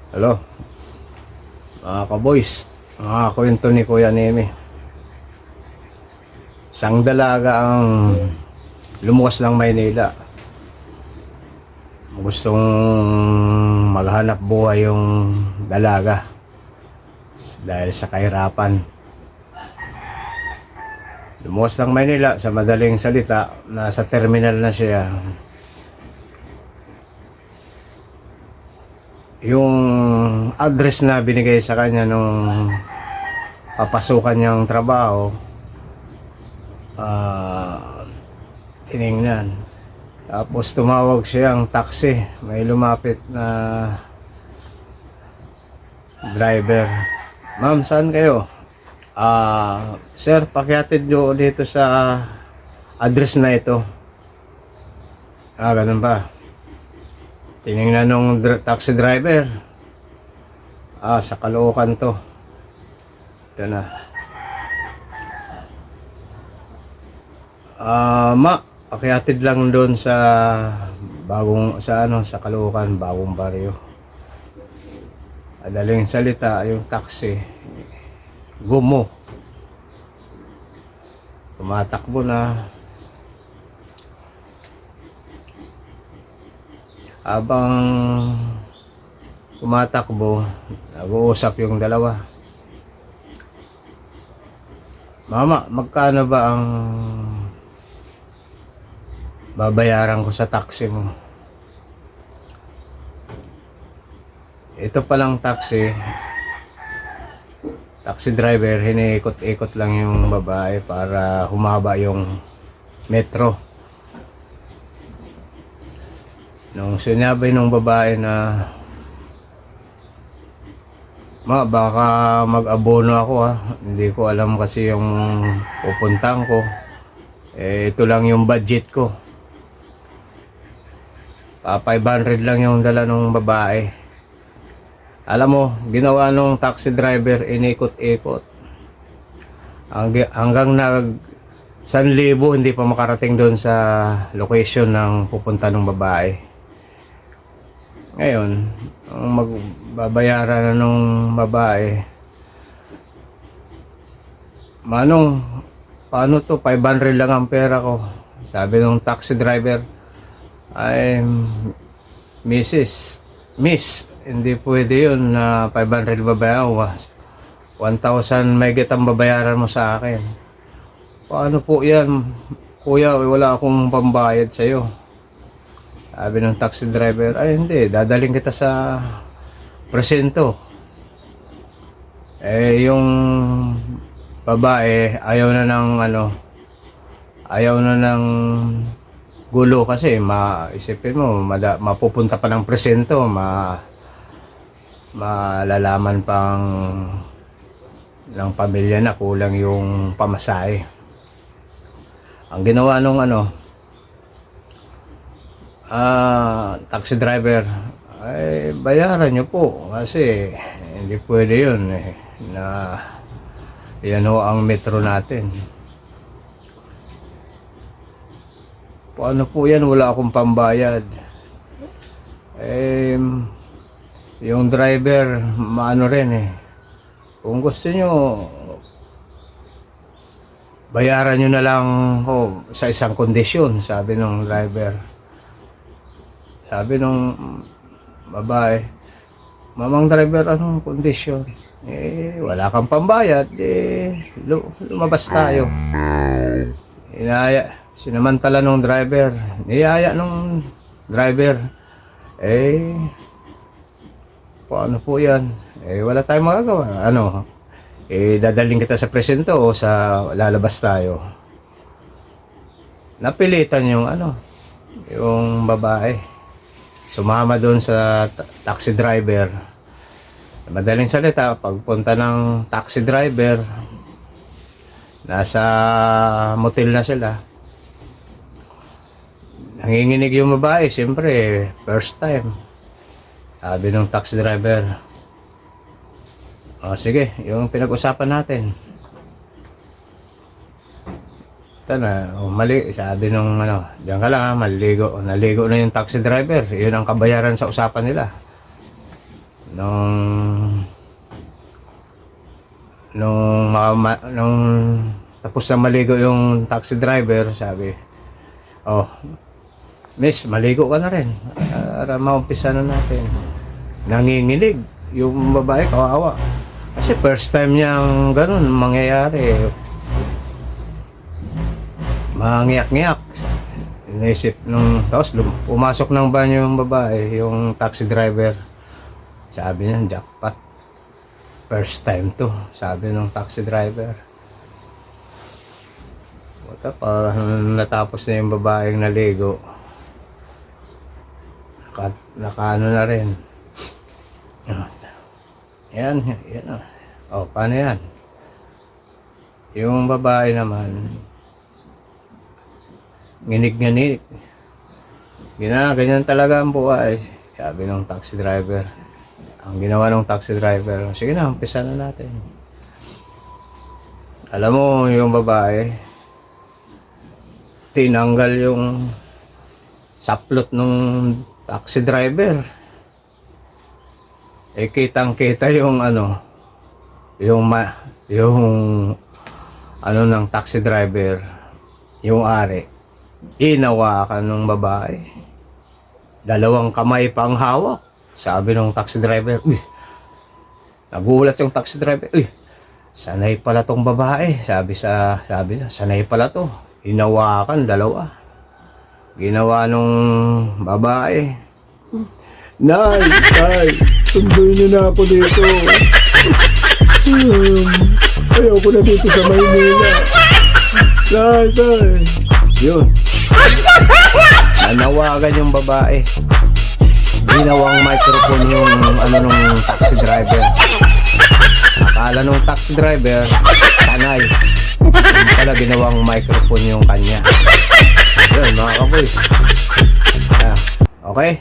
Hello, mga kaboys, mga kwento ni Kuya Nemi. Isang dalaga ang lumuwas ng Maynila. Gustong maghanap buhay yung dalaga dahil sa kahirapan. Lumuwas ng Maynila, sa madaling salita, nasa terminal na siya. Yung address na binigay sa kanya nung papasukan niyang trabaho, tiningnan. Tapos tumawag siyang taxi. May lumapit na driver. Ma'am, saan kayo? Sir, pakihatid nyo dito sa address na ito. Ganun ba? Tiningnan nung taxi driver. Sa Caloocan to. Ito na. Pakihatid lang doon sa sa Caloocan, bagong baryo. Madaling salita, yung taxi gumo. Tumatakbo na. Habang tumatakbo, nag-uusap yung dalawa. Mama, magkano ba ang babayaran ko sa taxi mo? Ito palang taxi driver, hiniikot-ikot lang yung babae para humaba yung metro. Nung sinabi nung babae na, Ma, baka mag-abono ako hindi ko alam kasi yung pupuntahan ko. Ito lang yung budget ko. 500 lang yung dala nung babae. Alam mo, ginawa nung taxi driver, inikot-ikot. Hanggang 1,000 hindi pa makarating doon sa location ng pupunta ng babae. Ngayon, ang magbabayaran na nung babae, Manong, paano to? 500 lang ang pera ko. Sabi nung taxi driver, ay, Miss, hindi pwede yun na 500 babayaran. 1,000 may ang babayaran mo sa akin. Paano po yan? Kuya, wala akong pambayad sa'yo. Sabi ng taxi driver, ay hindi, dadaling kita sa presento. Yung babae, ayaw na ng gulo kasi maisipin mo, mapupunta pa ng presento, malalaman pang ng pamilya na kulang yung pamasahe. Ang ginawa nung taxi driver, ay bayaran nyo po kasi hindi pwede yun na yan ho ang metro natin. Paano po yan, wala akong pambayad. Yung driver maano rin kung gusto nyo, bayaran nyo na lang sa isang kondisyon, sabi ng driver. Sabi nung babae, Mamang driver, anong kondisyon? Wala kang pambayad, lumabas tayo. Sinamantala nung driver, niyaya nung driver, paano po yan? Wala tayong magagawa. Dadaling kita sa presento o sa lalabas tayo. Napilitan yung babae. Sumama doon sa taxi driver. Madaling salita, pagpunta ng taxi driver, nasa motel na sila. Nanginginig yung babae, siyempre, first time. Sabi ng taxi driver, sige, yung pinag-usapan natin. Ito na, mali, sabi nung diyan ka lang naligo na yung taxi driver, yun ang kabayaran sa usapan nila. nung tapos na maligo yung taxi driver, sabi, oh, miss, maligo ka na rin para maumpisa na natin. Nanginginig yung babae, kawawa, kasi first time niyang ganun mangyayari. Mangiyak-ngiyak. Inisip nung, tapos pumasok ng banyo yung babae, yung taxi driver. Sabi niya, jackpot. First time to, sabi nung taxi driver. Buta pa, natapos na yung babaeng naligo. Nakaano na rin. Yan. O, paano yan? Yung babae naman, nginig-nginig. Ganyan talaga ang buhay, sabi ng taxi driver. Ang ginawa ng taxi driver, sige na, umpisa na natin. Alam mo, yung babae, tinanggal yung saplot ng taxi driver. Eh, kitang-kita yung ng taxi driver, yung ari. Inawakan ng babae. 2 kamay pang hawak. Sabi ng taxi driver, uy, nagulat yung taxi driver, uy, sanay pala tong babae. Sabi niya, sanay pala to. Hinawakan 2. Ginawa nung babae, Nay, sunduin niyo na ako dito. Ayaw ko na dito sa Maynila. Nay. Yun. Nanawagan yung babae. Ginawang microphone yung nung taxi driver. Akala nung taxi driver, sanay. Yung pala ginawang microphone yung kanya. Yun, mga kaboys. Okay?